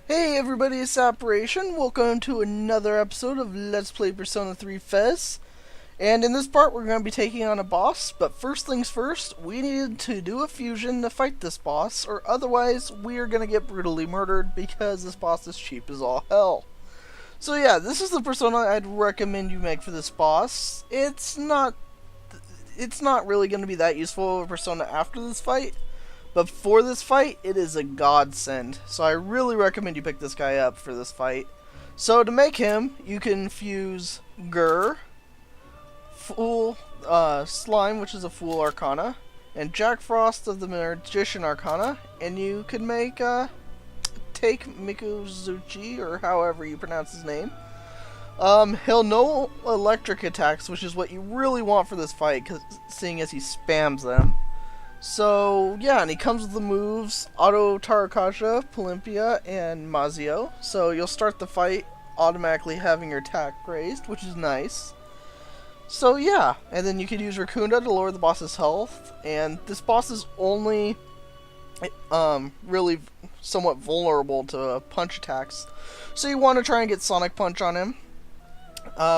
Hey everybody, it's Operation. Welcome to another episode of Let's Play Persona 3 FES. And in this part we're going to be taking on a boss, but first things first, we need to do a fusion to fight this boss, or otherwise we are going to get brutally murdered because this boss is cheap as all hell. So yeah, this is the persona I'd recommend you make for this boss. It's not really going to be that useful of a persona after this fight. But for this fight, it is a godsend. So I really recommend you pick this guy up for this fight. So to make him, you can fuse Gur, Fool Slime, which is a Fool Arcana, and Jack Frost of the Magician Arcana, and you can make Take Mikuzuchi, or however you pronounce his name. He'll know electric attacks, which is what you really want for this fight, seeing as he spams them. So, yeah, and he comes with the moves Auto Tarakaja, Polympia, and Mazio. So you'll start the fight automatically having your attack raised, which is nice. So, yeah, and then you can use Rakunda to lower the boss's health. And this boss is only really somewhat vulnerable to punch attacks. So you want to try and get Sonic Punch on him,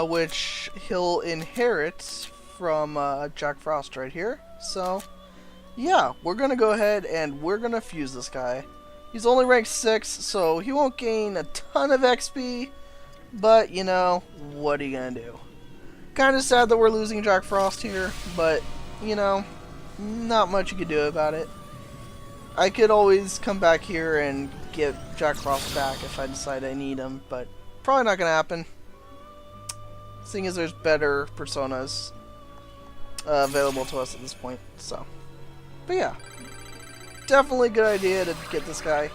which he'll inherit from Jack Frost right here. So yeah, we're going to go ahead and we're going to fuse this guy. He's only ranked 6, so he won't gain a ton of XP, but, you know, what are you going to do? Kind of sad that we're losing Jack Frost here, but, you know, not much you could do about it. I could always come back here and get Jack Frost back if I decide I need him, but probably not going to happen, seeing as there's better personas available to us at this point, so. But yeah, definitely a good idea to get this guy.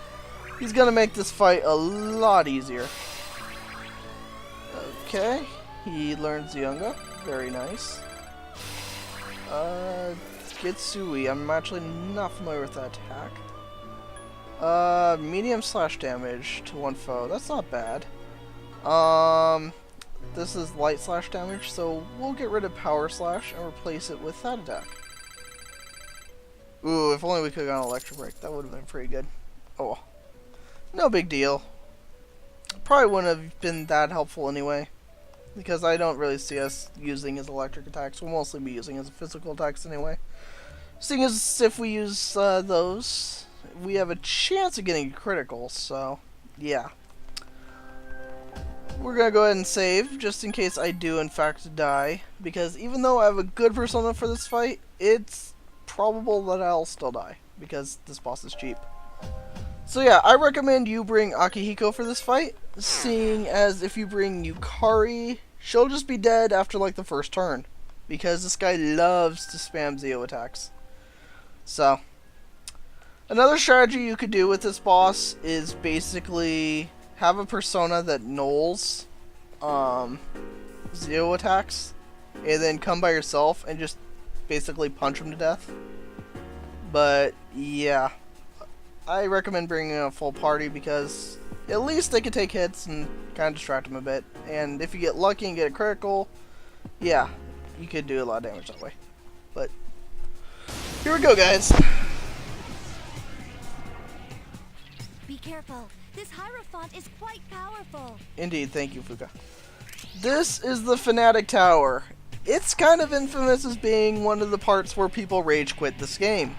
He's gonna make this fight a lot easier. Okay, he learns Yunga. Very nice. Gitsui. I'm actually not familiar with that attack. Medium slash damage to one foe. That's not bad. This is light slash damage, so we'll get rid of power slash and replace it with that attack. Ooh, if only we could have gone electric break. That would have been pretty good. Oh well. No big deal. Probably wouldn't have been that helpful anyway, because I don't really see us using his electric attacks. We'll mostly be using his physical attacks anyway. Seeing as if we use those, we have a chance of getting critical, so yeah. We're gonna go ahead and save, just in case I do in fact die, because even though I have a good persona for this fight, it's probable that I'll still die, because this boss is cheap. So yeah, I recommend you bring Akihiko for this fight, seeing as if you bring Yukari, she'll just be dead after like the first turn, because this guy loves to spam Zeo attacks. So, another strategy you could do with this boss is basically have a persona that nulls Zeo attacks, and then come by yourself and just basically punch him to death. But yeah, I recommend bringing a full party because at least they can take hits and kind of distract him a bit. And if you get lucky and get a critical, yeah, you could do a lot of damage that way. But here we go, guys. Be careful. This Hierophant is quite powerful. Indeed, thank you, Fuka. This is the Fanatic Tower. It's kind of infamous as being one of the parts where people rage quit this game.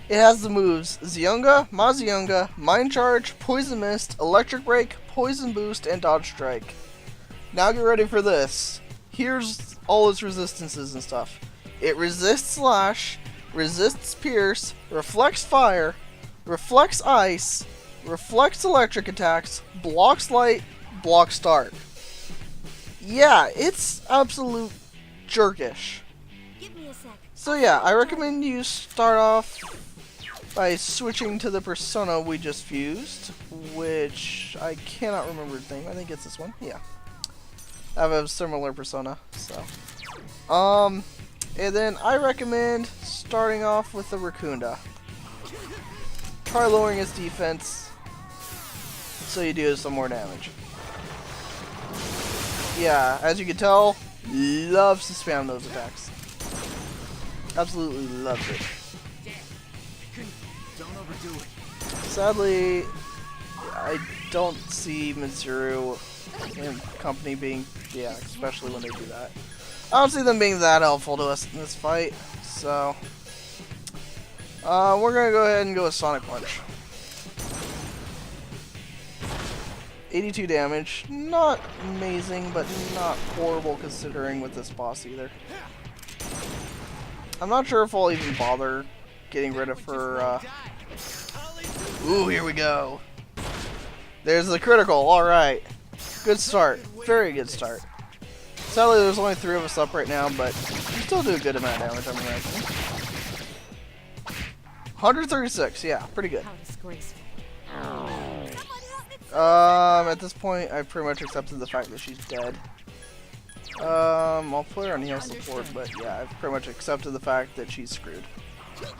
It has the moves Zyunga, Mazyunga, Mind Charge, Poison Mist, Electric Break, Poison Boost, and Dodge Strike. Now get ready for this. Here's all its resistances and stuff. It resists Slash, resists Pierce, reflects Fire, reflects Ice, reflects Electric attacks, blocks Light, blocks Dark. Yeah, it's absolute jerkish. Give me a sec. So yeah, I recommend you start off by switching to the persona we just fused, which I cannot remember its name. I think it's this one. Yeah. I have a similar persona, so. And then I recommend starting off with the Rakunda. Try lowering his defense so you do some more damage. Yeah, as you can tell, loves to spam those attacks. Absolutely loves it. Don't overdo it. Sadly, I don't see Mitsuru and company being, yeah, especially when they do that. I don't see them being that helpful to us in this fight, so we're gonna go ahead and go with Sonic Punch. 82 damage, not amazing, but not horrible considering with this boss either. I'm not sure if I'll even bother getting rid of her, Ooh, here we go. There's the critical, alright. Good start, very good start. Sadly, there's only 3 of us up right now, but we still do a good amount of damage, I'm imagining. 136, yeah, pretty good. How disgraceful. At this point, I've pretty much accepted the fact that she's dead. I'll put her on heal support, but yeah, I've pretty much accepted the fact that she's screwed. Let's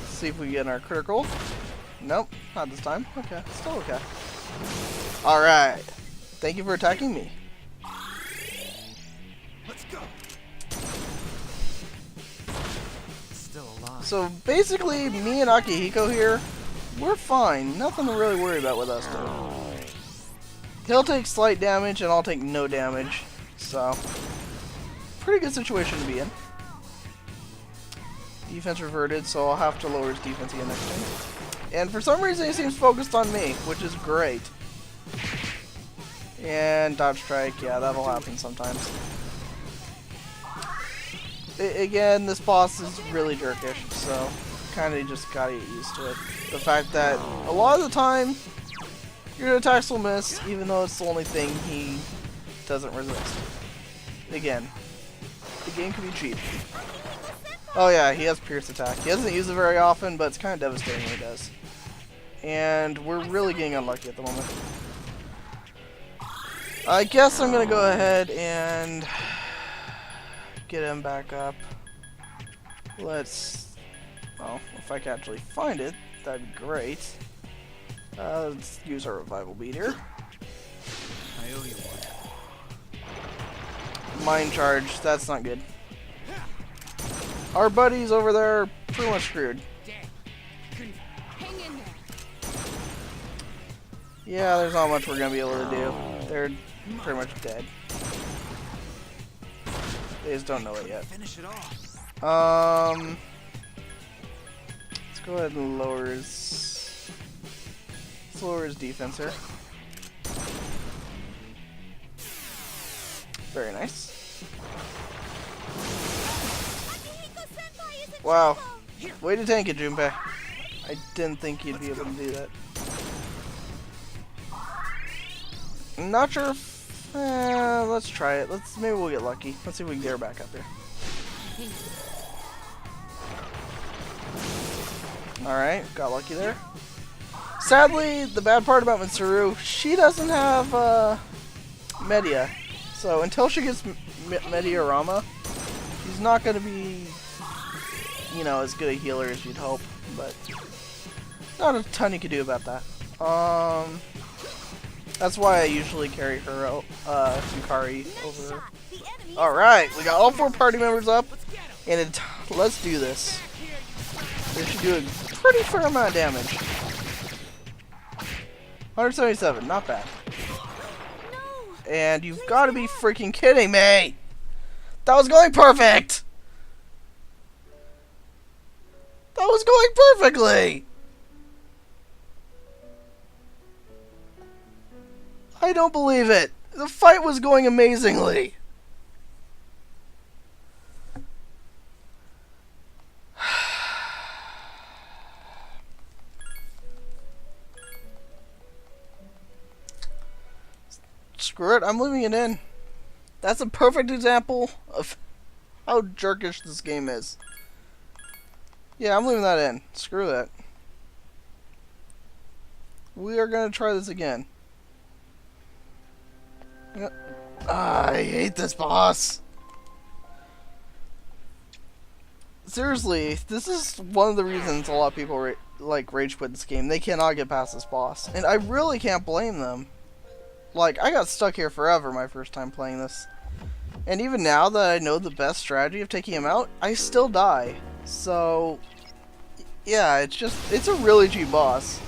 see if we get our critical. Nope, not this time. Okay, still okay. Alright. Thank you for attacking me. Let's go. Still alive. So basically, me and Akihiko here, we're fine. Nothing to really worry about with us two. He'll take slight damage and I'll take no damage. So, pretty good situation to be in. Defense reverted, so I'll have to lower his defense again next turn. And for some reason he seems focused on me, which is great. And dodge strike, yeah, that'll happen sometimes. Again, this boss is really jerkish, so kind of just gotta get used to it. The fact that a lot of the time your attacks will miss, even though it's the only thing he doesn't resist. Again, the game can be cheap. Oh yeah, he has Pierce attack. He doesn't use it very often, but it's kind of devastating when he does. And we're really getting unlucky at the moment. I guess I'm gonna go ahead and get him back up. Let's, well, if I can actually find it, that'd be great. Let's use our revival beat here. I owe you one. Mind charge, that's not good. Our buddies over there are pretty much screwed. Hang in there. Yeah, there's not much we're gonna be able to do. They're pretty much dead. They just don't know it yet. Finish it off. Let's go ahead and lower his defense here. Very nice. Wow. Way to tank it, Junpei. I didn't think you'd be able to do that. I'm not sure if... let's try it. Maybe we'll get lucky. Let's see if we can get her back up here. Alright, got lucky there. Sadly, the bad part about Mitsuru, she doesn't have Media. So until she gets Media Rama, she's not going to be, you know, as good a healer as you'd hope. But not a ton you can do about that. That's why I usually carry her out, Yukari over. Alright, we got all 4 party members up, and let's do this. They should do a pretty fair amount of damage. 177, not bad. And you've got to be freaking kidding me! That was going perfect! That was going perfectly! I don't believe it. The fight was going amazingly. Screw it, I'm leaving it in. That's a perfect example of how jerkish this game is. Yeah, I'm leaving that in. Screw that. We are going to try this again. I hate this boss. Seriously, this is one of the reasons a lot of people rage quit this game. They cannot get past this boss. And I really can't blame them. Like, I got stuck here forever my first time playing this. And even now that I know the best strategy of taking him out, I still die. So, yeah, it's a really cheap boss.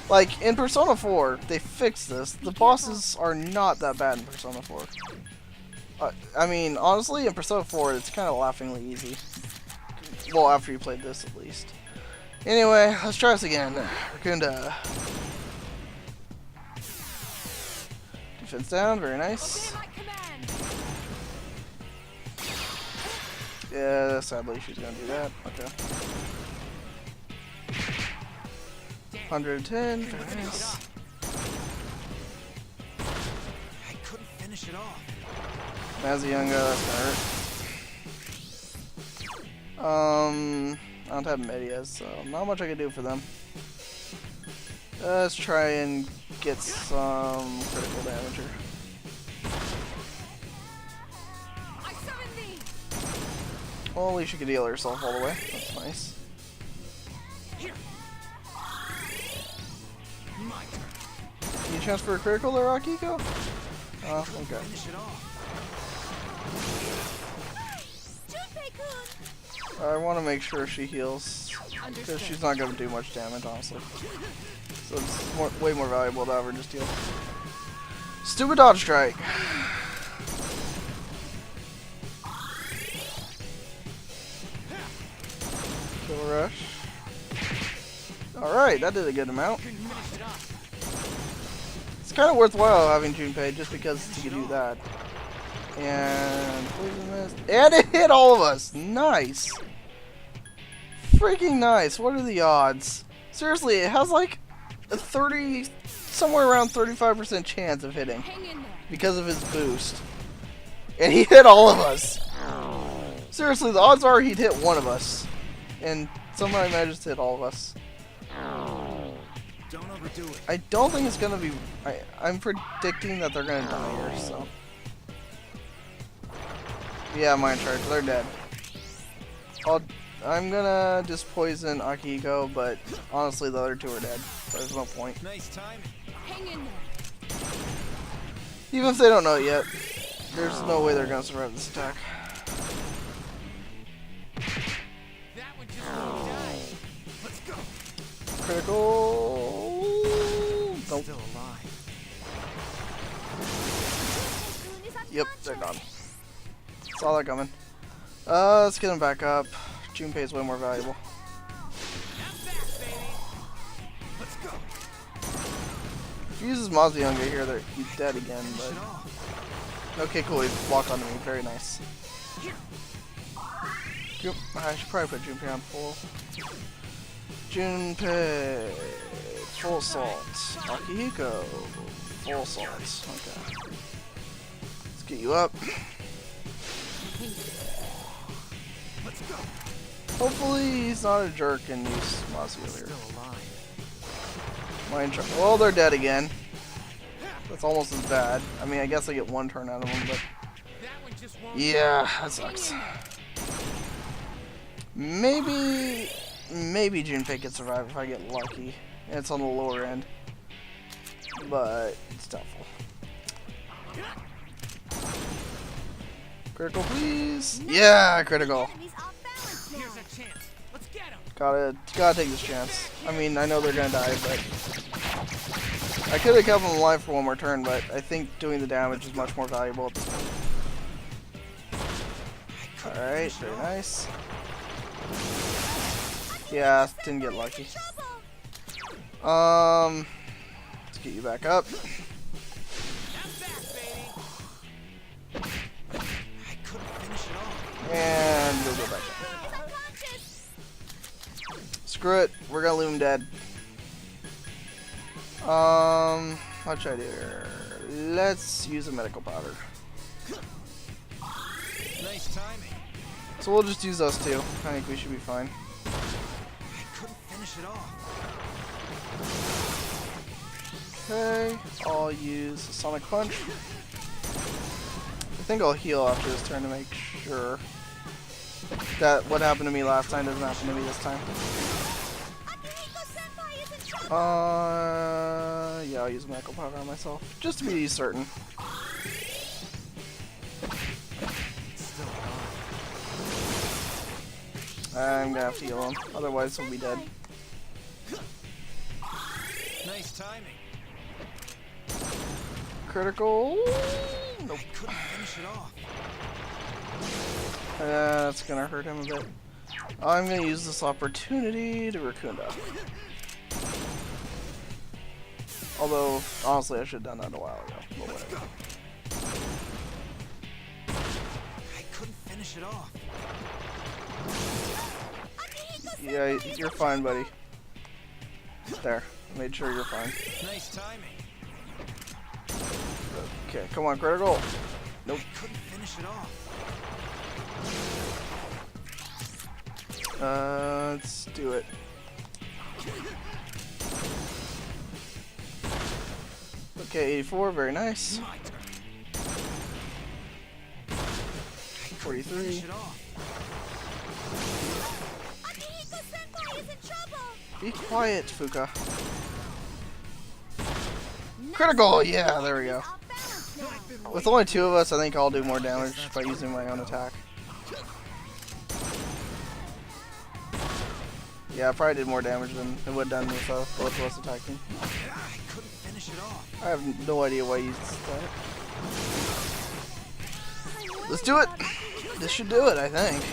Like, in Persona 4, they fixed this. The bosses are not that bad in Persona 4. I mean, honestly, in Persona 4, it's kind of laughingly easy. Well, after you played this, at least. Anyway, let's try this again. Rakunda. Defense down, very nice. Yeah, sadly, she's gonna do that. Okay. 110, very nice. I couldn't finish it off. Mazzyunga, that's gonna hurt. I don't have Medias, so not much I can do for them. Let's try and get some critical damage here. Well, at least she could heal herself all the way. That's nice. Any chance for a critical there, Akiko? Oh, okay. I want to make sure she heals, because she's not going to do much damage, honestly. So it's way more valuable to have her just heal. Stupid dodge strike. Kill rush. Alright, that did a good amount. It's kind of worthwhile having Junpei just because you can do that. And poison mist. And it hit all of us! Nice! Freaking nice. What are the odds? Seriously, it has like a 30, somewhere around 35% chance of hitting because of his boost. And he hit all of us. Seriously, the odds are he'd hit one of us. And somehow managed to hit all of us. Don't overdo it. I don't think it's gonna be. I'm predicting that they're gonna die here, so. Yeah, mind charge. They're dead. I'm gonna just poison Akihiko, but honestly, the other two are dead. So there's no point. Nice time. Hang in there. Even if they don't know it yet, there's no way they're gonna survive this attack. That one just won't die. Let's go. Critical. Nope. Still alive. Yep, they're gone. Saw that coming. Let's get him back up. Junpei is way more valuable. Let's go. If he uses Mazzyunga here, he's dead again, but... Okay, cool, he walked onto me. Very nice. Yep, I should probably put Junpei on full. Junpei... Full salt. Akihiko... Full salt. Okay. Let's get you up. Let's go. Hopefully he's not a jerk and use Mazzy over here. Mind charge. Well, they're dead again. That's almost as bad. I mean, I guess I get one turn out of them, but... Yeah, that sucks. Maybe Junpei can survive if I get lucky. And it's on the lower end. But it's doubtful. Critical, please. Yeah, critical. Here's a chance. Let's get him. Gotta take this chance. I mean, I know they're gonna die, but I could have kept them alive for one more turn, but I think doing the damage is much more valuable at this point. Alright, very nice. Yeah, didn't get lucky. Let's get you back up. And we'll go back down. Screw it, we're gonna leave him dead. What should I do here? Let's use a medical powder. Nice timing. So we'll just use those two. I think we should be fine. I couldn't finish it off. Okay, I'll use a Sonic Punch. I think I'll heal after this turn to make sure that what happened to me last time doesn't happen to me this time. Yeah, I'll use a medical powder on myself, just to be certain. I'm gonna have to heal him, otherwise he'll be dead. Nice Nice timing. Critical. Nope. I couldn't finish it off. That's gonna hurt him a bit. I'm gonna use this opportunity to Raccoonda. Although, honestly, I should have done that a while ago. But whatever. I couldn't finish it off. Yeah, you're fine, buddy. There. I made sure you're fine. Nice timing. Okay, come on, critical. Nope. I couldn't finish it off. Let's do it. Okay, 84, very nice. My turn. 43. Finish it off. Akihiko-senpai is in trouble! Be quiet, Fuka. Critical! Yeah, there we go. Off balance now. With only 2 of us, I think I'll do more damage by using my own attack. Yeah, I probably did more damage than it would have done if both of us attacked me. I couldn't finish it off. I have no idea why you used that. Let's do it! This should do it, I think.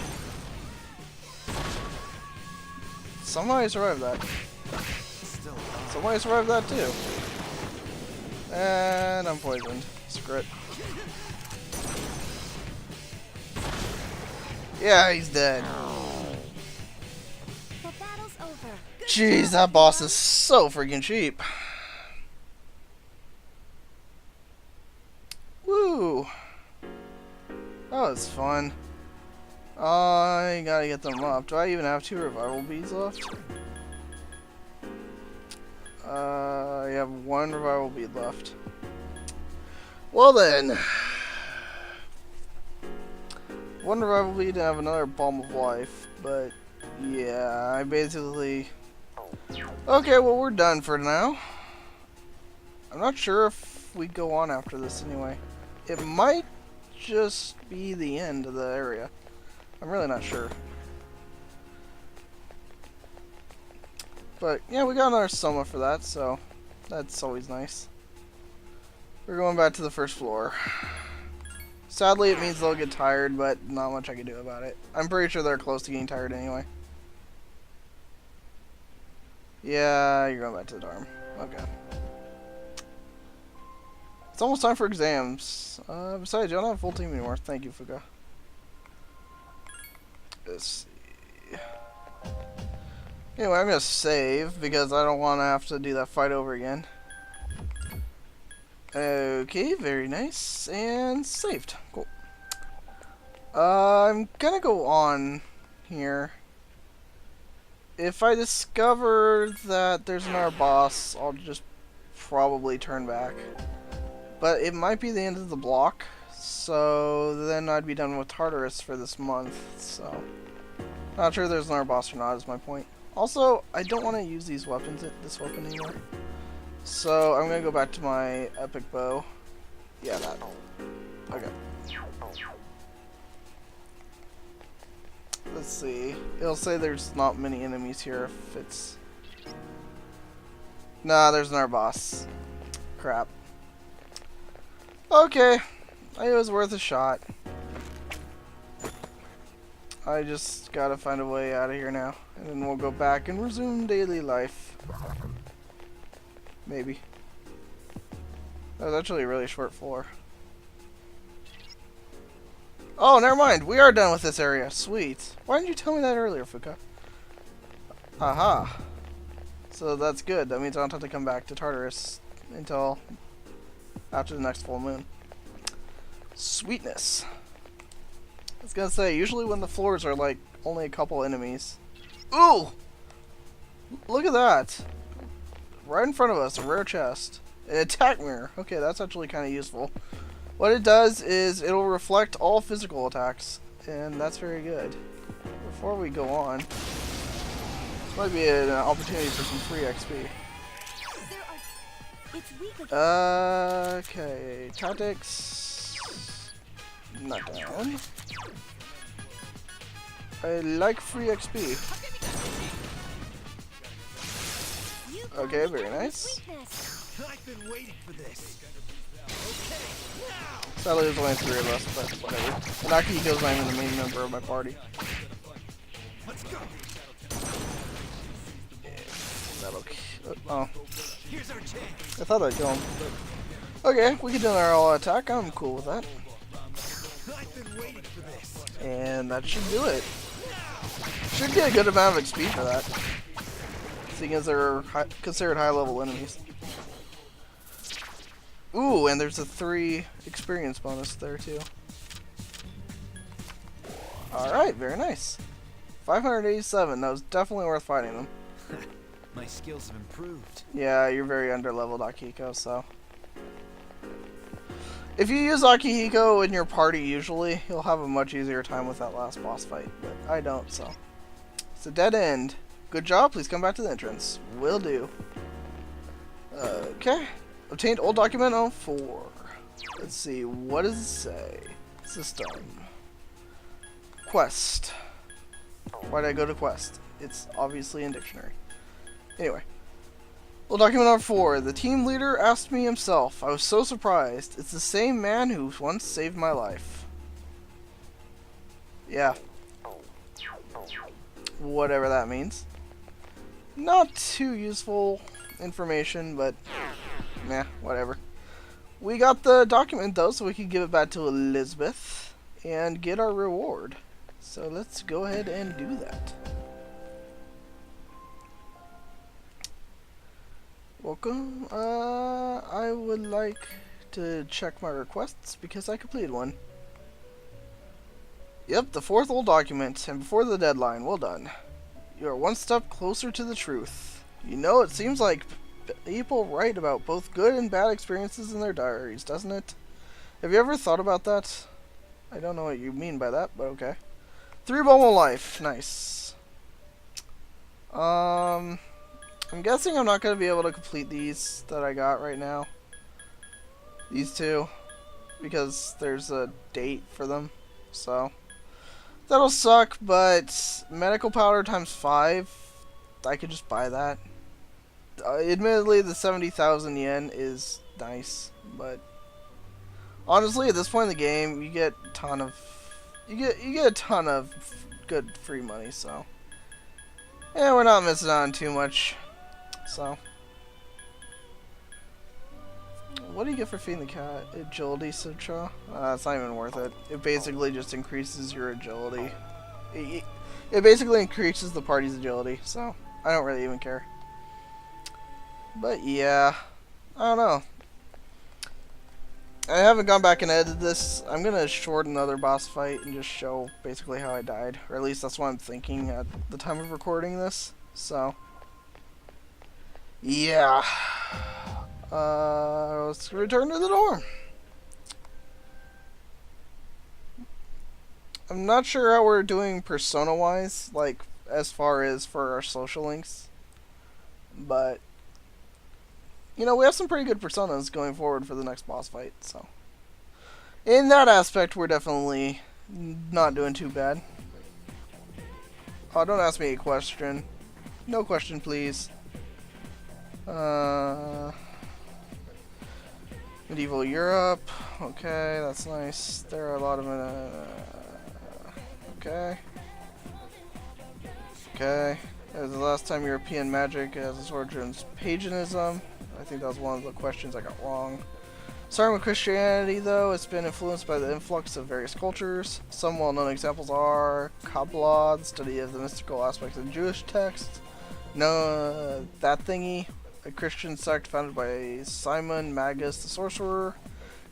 Somebody survived that. Still alive. Somebody survived that too. And I'm poisoned. Screw it. Yeah, he's dead. The battle's over. Good Jeez, job, that boss Akihiko. is so freaking cheap. Woo! That was fun. I gotta get them up. Do I even have 2 revival beads left? I have 1 revival bead left. Well then. 1 revival bead and have another balm of life, but yeah, I basically... Okay, well we're done for now. I'm not sure if we go on after this anyway. It might just be the end of the area. I'm really not sure. But yeah, we got another Soma for that, so that's always nice. We're going back to the first floor. Sadly, it means they'll get tired, but not much I can do about it. I'm pretty sure they're close to getting tired anyway. Yeah, you're going back to the dorm. Okay. It's almost time for exams. Besides, you don't have a full team anymore. Thank you, Fuka. Let's see. Anyway, I'm gonna save because I don't want to have to do that fight over again. Okay, very nice. And saved. Cool. I'm gonna go on here. If I discover that there's another boss, I'll just probably turn back. But it might be the end of the block, so then I'd be done with Tartarus for this month, so... Not sure if there's another boss or not, is my point. Also, I don't want to use this weapon anymore. So, I'm gonna go back to my epic bow. Yeah, that. Okay. Let's see. It'll say there's not many enemies here if it's... Nah, there's another boss. Crap. Okay. It was worth a shot. I just gotta find a way out of here now. And then we'll go back and resume daily life. Maybe. That was actually a really short floor. Oh, never mind. We are done with this area. Sweet. Why didn't you tell me that earlier, Fuka? Aha. So that's good. That means I don't have to come back to Tartarus until after the next full moon. Sweetness. I was gonna say, usually when the floors are like only a couple enemies. Ooh! Look at that! Right in front of us, a rare chest. An attack mirror. Okay, that's actually kind of useful. What it does is it'll reflect all physical attacks, and that's very good. Before we go on, this might be an opportunity for some free XP. It's weak again. Okay, tactics. Not down. I like free XP. You Yukon Okay, very became his nice. weakness. I've been waiting for this. Okay, now. Sadly, there's only 3 of us, but whatever. Nakihiko's not even the main member of my party. Let's go. That'll. Oh, Here's our chance. I thought I'd kill him. But... Okay, we can do our all attack. I'm cool with that. I've been waiting for this. And that should do it. Should get a good amount of XP for that. Seeing as they're considered high-level enemies. Ooh, and there's a 3 experience bonus there too. Alright, very nice. 587, that was definitely worth fighting them. My skills have improved. Yeah, you're very under-leveled, Akihiko, so... If you use Akihiko in your party usually, you'll have a much easier time with that last boss fight, but I don't, so... It's a dead end. Good job, please come back to the entrance. Will do. Okay. Obtained old document on 4. Let's see, what does it say? System. Quest. Why did I go to quest? It's obviously in dictionary. Anyway. Old document on 4. The team leader asked me himself. I was so surprised. It's the same man who once saved my life. Yeah. Whatever that means. Not too useful information, but nah, whatever. We got the document though, so we can give it back to Elizabeth and get our reward. So let's go ahead and do that. Welcome. I would like to check my requests because I completed one. Yep, the 4th old document, and before the deadline. Well done. You are one step closer to the truth. You know, it seems like people write about both good and bad experiences in their diaries, doesn't it? Have you ever thought about that? I don't know what you mean by that, but okay. 3 Bubble Life. Nice. I'm guessing I'm not going to be able to complete these that I got right now. These 2. Because there's a date for them. So... That'll suck, but medical powder times 5, I could just buy that. Admittedly, the 70,000 yen is nice, but honestly, at this point in the game, you get a ton of good free money. So, yeah, we're not missing on too much. So, what do you get for feeding the cat? Agility Sutra? It's not even worth it. It basically just increases your agility. It basically increases the party's agility, so I don't really even care. But yeah, I don't know. I haven't gone back and edited this. I'm gonna short another boss fight and just show basically how I died. Or at least that's what I'm thinking at the time of recording this. So, yeah. Let's return to the dorm. I'm not sure how we're doing persona-wise, like, as far as for our social links. But, you know, we have some pretty good personas going forward for the next boss fight, so. In that aspect, we're definitely not doing too bad. Oh, don't ask me a question. No question, please. Medieval Europe. Okay, that's nice. There are a lot of okay. Okay. It was the last time European magic has its origins paganism. I think that was one of the questions I got wrong. Starting with Christianity, though, it's been influenced by the influx of various cultures. Some well-known examples are Kabbalah, the study of the mystical aspects of Jewish texts. No, that thingy. A Christian sect founded by Simon Magus the Sorcerer.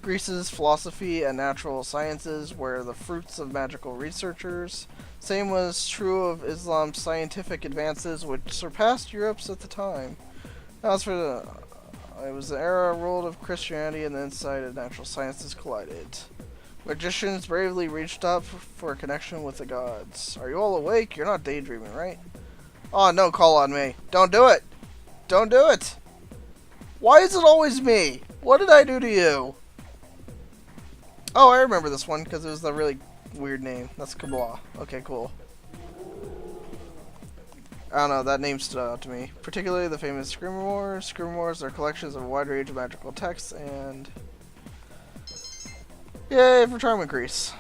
Greece's philosophy and natural sciences were the fruits of magical researchers. Same was true of Islam's scientific advances, which surpassed Europe's at the time. As for the... It was the era ruled of Christianity and the insight of natural sciences collided. Magicians bravely reached up for a connection with the gods. Are you all awake? You're not daydreaming, right? Oh, no, call on me. Don't do it! Don't do it! Why is it always me? What did I do to you? Oh, I remember this one because it was a really weird name. That's Kabbalah. Okay, cool. I don't know, that name stood out to me. Particularly the famous Grimoires. Grimoires are collections of a wide range of magical texts, and... Yay for charm increase.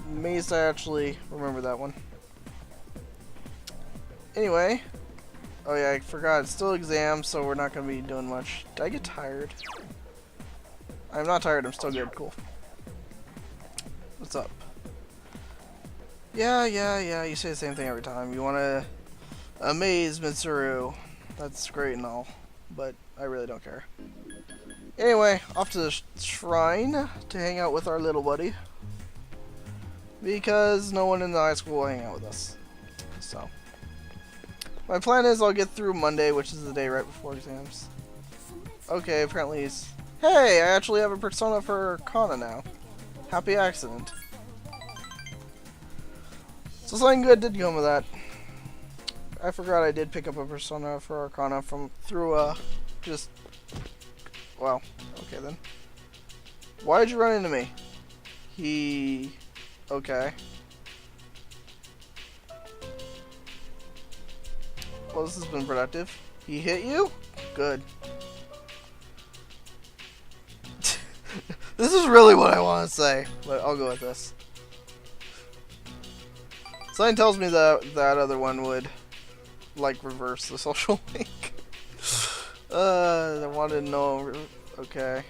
Amazed I actually remember that one. Anyway. Oh yeah, I forgot, it's still exams, so we're not going to be doing much. Did I get tired? I'm not tired, I'm still good, cool. What's up? Yeah, you say the same thing every time. You want to amaze Mitsuru. That's great and all, but I really don't care. Anyway, off to the shrine to hang out with our little buddy. Because no one in the high school will hang out with us. So, my plan is I'll get through Monday, which is the day right before exams. Okay, apparently he's... Hey, I actually have a persona for Kana now. Happy accident. So something good did come of that. I forgot I did pick up a persona for Arcana through just... Well, okay then. Why did you run into me? Okay. Well, this has been productive. He hit you? Good. This is really what I want to say, but I'll go with this. Something tells me that that other one would, like, reverse the social link. I wanted to know. Okay.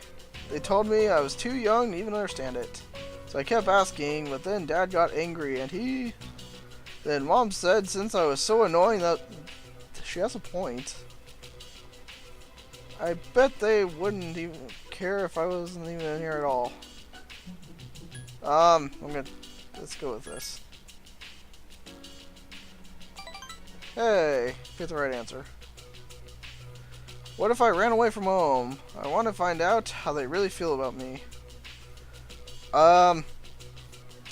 They told me I was too young to even understand it. So I kept asking, but then Dad got angry and then Mom said since I was so annoying that... She has a point. I bet they wouldn't even care if I wasn't even in here at all. Let's go with this. Hey, get the right answer. What if I ran away from home? I want to find out how they really feel about me. I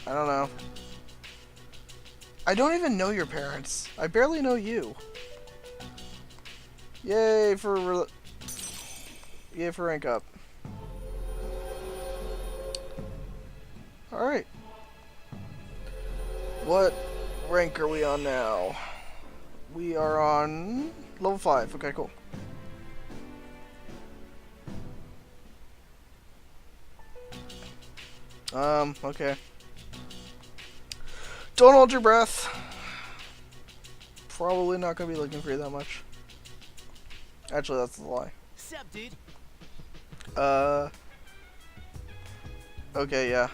don't know. I don't even know your parents. I barely know you. Yay for rank up. Alright. What rank are we on now? We are on level 5. Okay, cool. Okay. Don't hold your breath. Probably not gonna be looking for you that much. Actually, that's a lie. Sup, dude? Okay, yeah.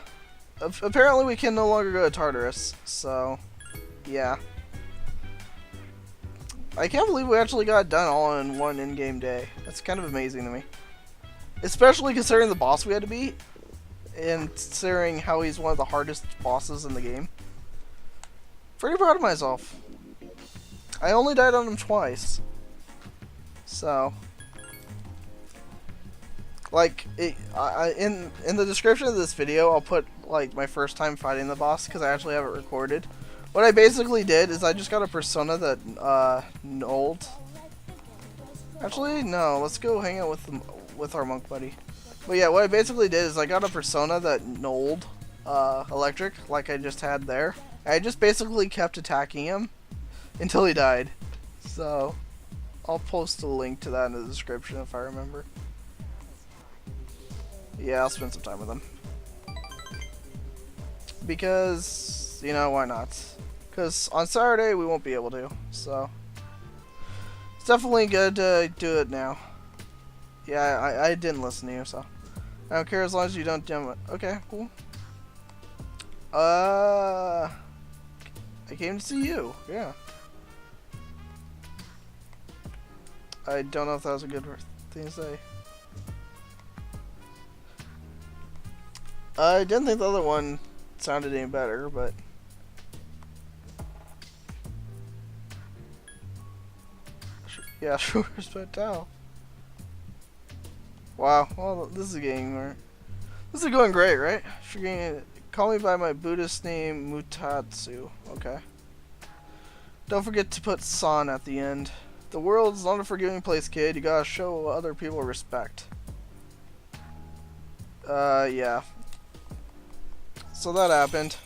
Apparently we can no longer go to Tartarus, so... Yeah. I can't believe we actually got it done all in one in-game day. That's kind of amazing to me. Especially considering the boss we had to beat. And considering how he's one of the hardest bosses in the game. Pretty proud of myself. I only died on him twice. So... Like, in the description of this video, I'll put, like, my first time fighting the boss, because I actually have it recorded. What I basically did is I just got a persona that, nulled. Actually, no, let's go hang out with our monk buddy. But yeah, what I basically did is I got a persona that nulled, electric, like I just had there. I just basically kept attacking him until he died. So, I'll post a link to that in the description if I remember. Yeah, I'll spend some time with him. Because, you know, why not? Because on Saturday we won't be able to, so... It's definitely good to do it now. Yeah, I didn't listen to you, so... I don't care as long as you don't dim it. Okay, cool. I came to see you, yeah. I don't know if that was a good thing to say. I didn't think the other one sounded any better, but... Yeah, sure, respect Tao. Wow, well, this is going great, right? Call me by my Buddhist name, Mutatsu. Okay. Don't forget to put san at the end. The world's not a forgiving place, kid. You gotta show other people respect. Yeah. So that happened.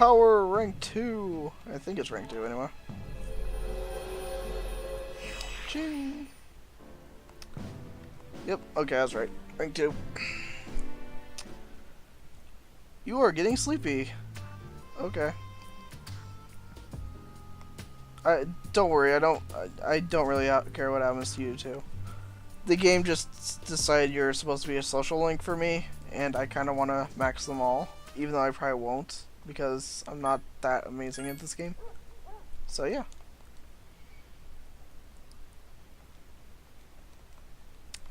power rank 2. I think it's rank 2 anyway. Ching. Yep, okay, that's right. Rank 2. You are getting sleepy. Okay. Don't worry, I don't really care what happens to you two. The game just decided you're supposed to be a social link for me, and I kind of want to max them all, even though I probably won't, because I'm not that amazing at this game. So yeah.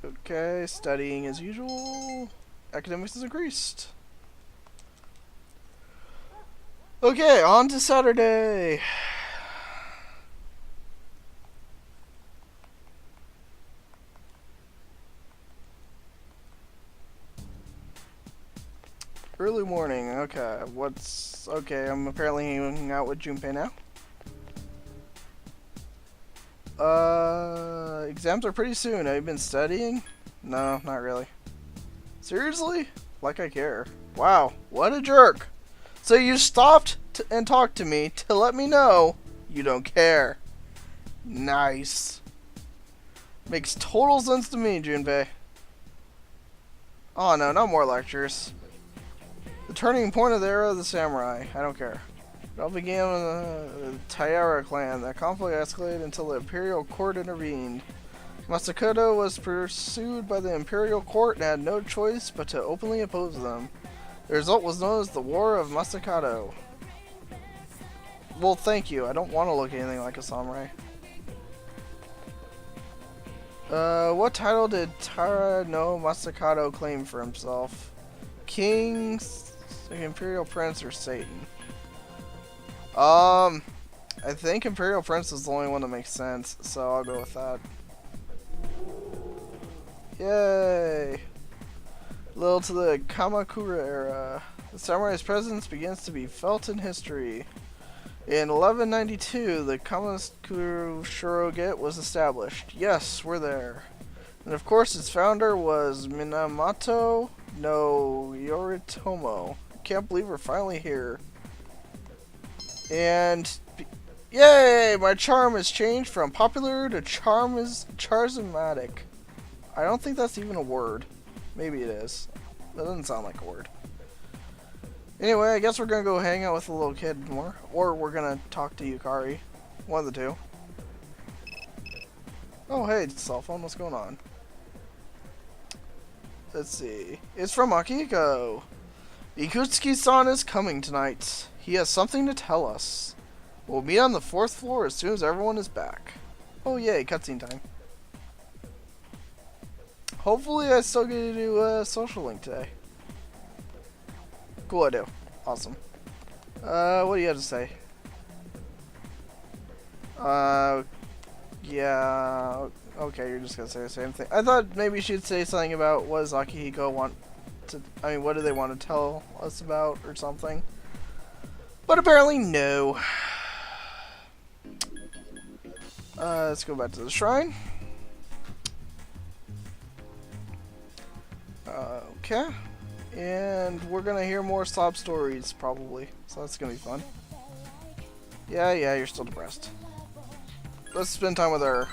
Okay, studying as usual. Academics has increased. Okay, on to Saturday. Early morning, okay. Okay, I'm apparently hanging out with Junpei now. Exams are pretty soon. Have you been studying? No, not really. Seriously? Like I care. Wow, what a jerk. So you stopped and talked to me to let me know you don't care. Nice. Makes total sense to me, Junpei. Oh no, no more lectures. The turning point of the era of the samurai. I don't care. It all began with the Taira clan. That conflict escalated until the imperial court intervened. Masakado was pursued by the imperial court and had no choice but to openly oppose them. The result was known as the War of Masakado. Well, thank you. I don't want to look anything like a samurai. What title did Taira no Masakado claim for himself? King, Imperial Prince, or Satan? I think Imperial Prince is the only one that makes sense, so I'll go with that. Yay! Little to the Kamakura era. The samurai's presence begins to be felt in history. In 1192, the Kamakura Shurogate was established. Yes, we're there. And of course, its founder was Minamoto no Yoritomo. I can't believe we're finally here. And yay! My charm has changed from popular to charismatic. I don't think that's even a word. Maybe it is. That doesn't sound like a word. Anyway, I guess we're gonna go hang out with the little kid more. Or we're gonna talk to Yukari. One of the two. Oh hey, cell phone, what's going on? Let's see. It's from Akihiko. Ikutsuki-san is coming tonight. He has something to tell us. We'll meet on the 4th floor as soon as everyone is back. Oh yay, cutscene time. Hopefully I still get to do a social link today. Cool, I do. Awesome. What do you have to say? Yeah. Okay, you're just gonna say the same thing. I thought maybe she'd say something about what does Akihiko want to... I mean, what do they want to tell us about or something? But apparently, no. Let's go back to the shrine. Okay. And we're gonna hear more sob stories, probably. So that's gonna be fun. Yeah, you're still depressed. Let's spend time with her.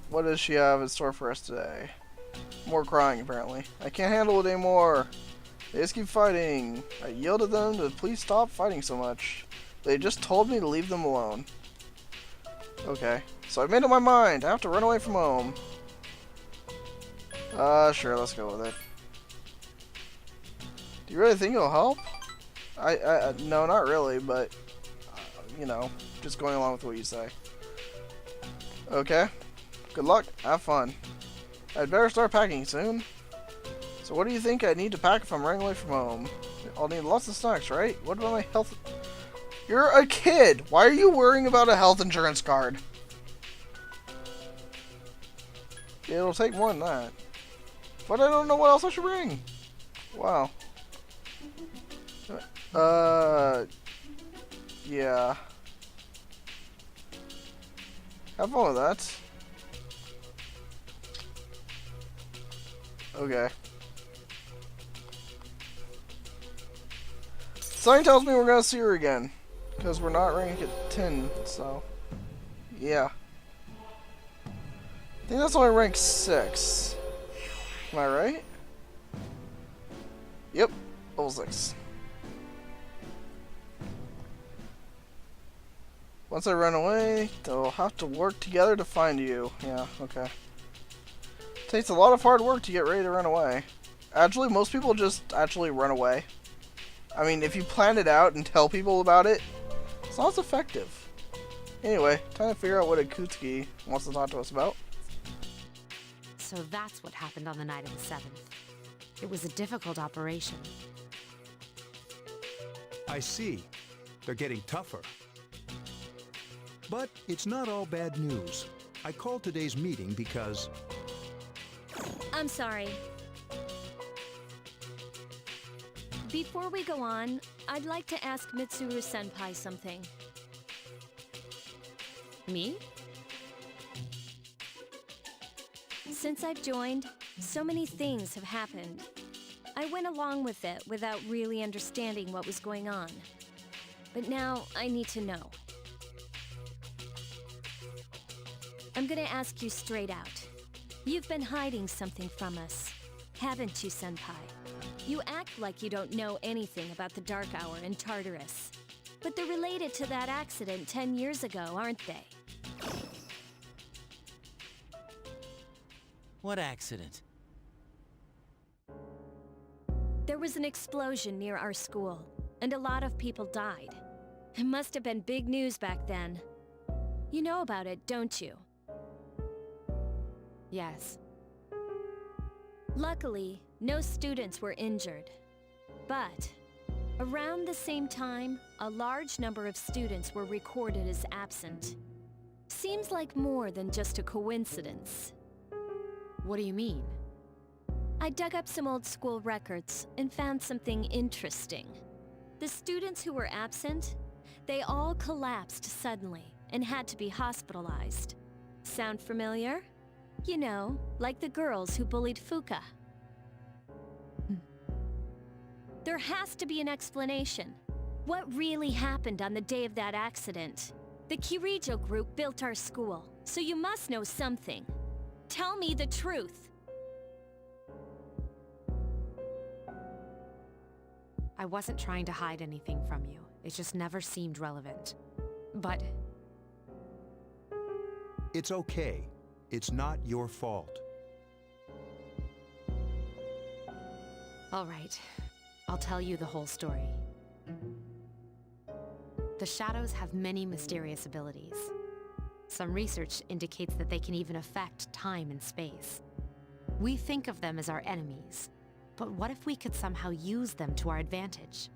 What does she have in store for us today? More crying, apparently. I can't handle it anymore. They just keep fighting. I yelled at them to please stop fighting so much. They just told me to leave them alone. Okay. So I made up my mind. I have to run away from home. Sure, let's go with it. Do you really think it'll help? No, not really, but, you know, just going along with what you say. Okay. Good luck. Have fun. I'd better start packing soon. So what do you think I need to pack if I'm running away from home? I'll need lots of snacks, right? What about my health? You're a kid! Why are you worrying about a health insurance card? It'll take more than that. But I don't know what else I should bring. Wow. Yeah. Have fun with that. Okay. Something tells me we're gonna see her again. Because we're not ranked at 10, so... Yeah. I think that's only rank 6. Am I right? Yep. Level 6. Once I run away, they'll have to work together to find you. Yeah, okay. Takes a lot of hard work to get ready to run away. Actually, most people just actually run away. I mean, if you plan it out and tell people about it, it's not as effective. Anyway, time to figure out what Akutsuki wants to talk to us about. So that's what happened on the night of the 7th. It was a difficult operation. I see. They're getting tougher. But it's not all bad news. I called today's meeting because... I'm sorry. Before we go on, I'd like to ask Mitsuru-senpai something. Me? Since I've joined, so many things have happened. I went along with it without really understanding what was going on. But now I need to know. I'm gonna ask you straight out. You've been hiding something from us, haven't you, senpai? You act like you don't know anything about the Dark Hour and Tartarus. But they're related to that accident 10 years ago, aren't they? What accident? There was an explosion near our school, and a lot of people died. It must have been big news back then. You know about it, don't you? Yes. Luckily, no students were injured. But around the same time, a large number of students were recorded as absent. Seems like more than just a coincidence. What do you mean? I dug up some old school records and found something interesting. The students who were absent, they all collapsed suddenly and had to be hospitalized. Sound familiar? You know, like the girls who bullied Fuka. There has to be an explanation. What really happened on the day of that accident? The Kirijo group built our school, so you must know something. Tell me the truth. I wasn't trying to hide anything from you. It just never seemed relevant. But... It's okay. It's not your fault. all right. I'll tell you the whole story. The shadows have many mysterious abilities. Some research indicates that they can even affect time and space. We think of them as our enemies, but what if we could somehow use them to our advantage?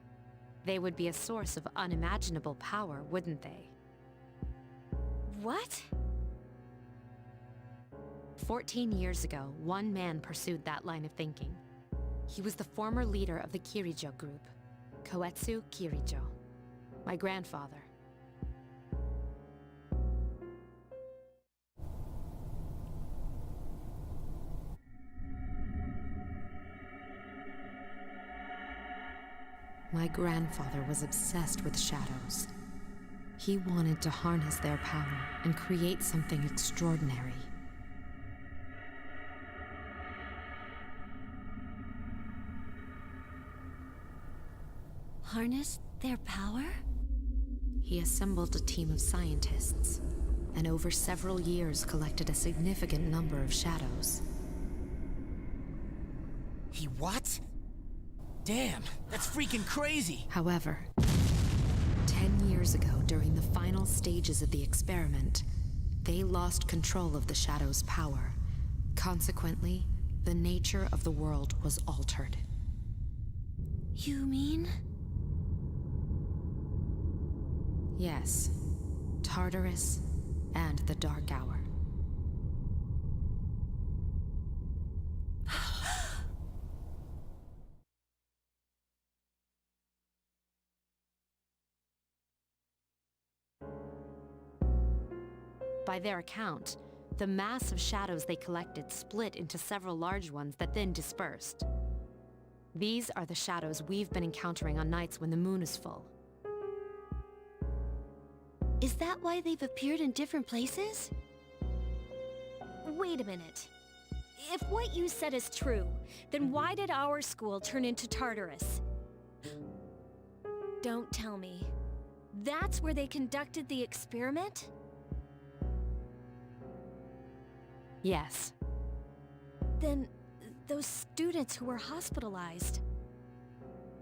They would be a source of unimaginable power, wouldn't they? What? 14 years ago, one man pursued that line of thinking. He was the former leader of the Kirijo group, Koetsu Kirijo, my grandfather. My grandfather was obsessed with shadows. He wanted to harness their power and create something extraordinary. Harness their power? He assembled a team of scientists, and over several years collected a significant number of shadows. He what? Damn, that's freaking crazy! However, 10 years ago, during the final stages of the experiment, they lost control of the shadow's power. Consequently, the nature of the world was altered. You mean? Yes, Tartarus and the Dark Hour. By their account, the mass of shadows they collected split into several large ones that then dispersed. These are the shadows we've been encountering on nights when the moon is full. Is that why they've appeared in different places? Wait a minute. If what you said is true, then why did our school turn into Tartarus? Don't tell me. That's where they conducted the experiment? Yes. Then, those students who were hospitalized...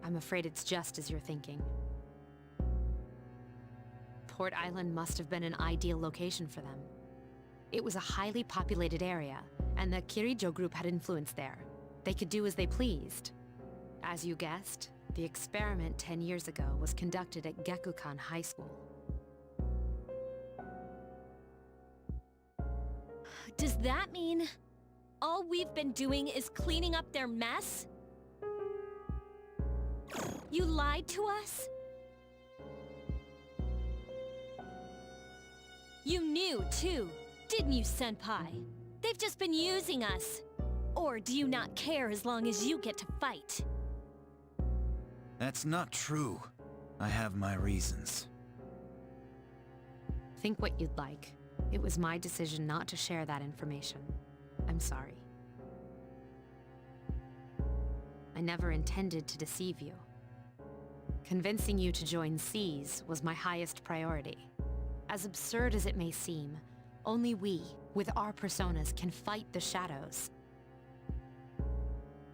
I'm afraid it's just as you're thinking. Port Island must have been an ideal location for them. It was a highly populated area, and the Kirijo group had influence there. They could do as they pleased. As you guessed, the experiment 10 years ago was conducted at Gekukan High School. Does that mean all we've been doing is cleaning up their mess? You lied to us? You knew, too, didn't you, Senpai? They've just been using us. Or do you not care as long as you get to fight? That's not true. I have my reasons. Think what you'd like. It was my decision not to share that information. I'm sorry. I never intended to deceive you. Convincing you to join SEAS was my highest priority. As absurd as it may seem, only we, with our personas, can fight the shadows.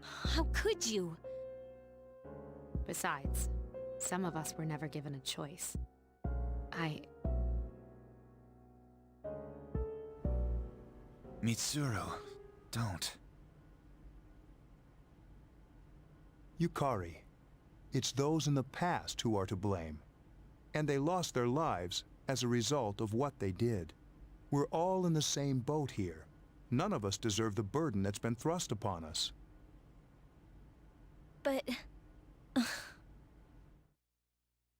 How could you? Besides, some of us were never given a choice. Mitsuru, don't. Yukari, it's those in the past who are to blame. And they lost their lives as a result of what they did. We're all in the same boat here. None of us deserve the burden that's been thrust upon us. But...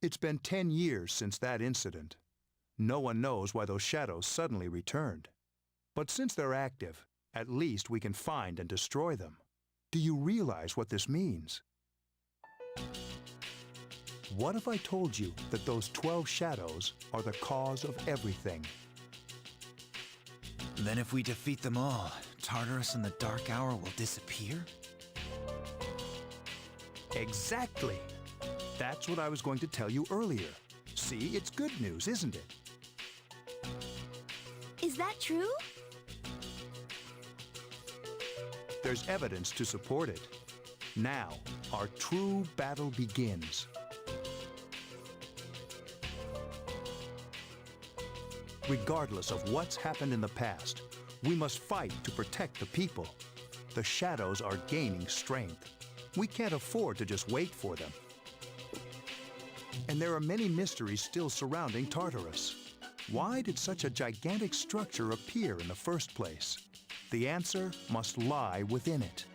It's been 10 years since that incident. No one knows why those shadows suddenly returned. But since they're active, at least we can find and destroy them. Do you realize what this means? What if I told you that those 12 shadows are the cause of everything? Then if we defeat them all, Tartarus and the Dark Hour will disappear? Exactly! That's what I was going to tell you earlier. See, it's good news, isn't it? Is that true? There's evidence to support it. Now, our true battle begins. Regardless of what's happened in the past, we must fight to protect the people. The shadows are gaining strength. We can't afford to just wait for them. And there are many mysteries still surrounding Tartarus. Why did such a gigantic structure appear in the first place? The answer must lie within it.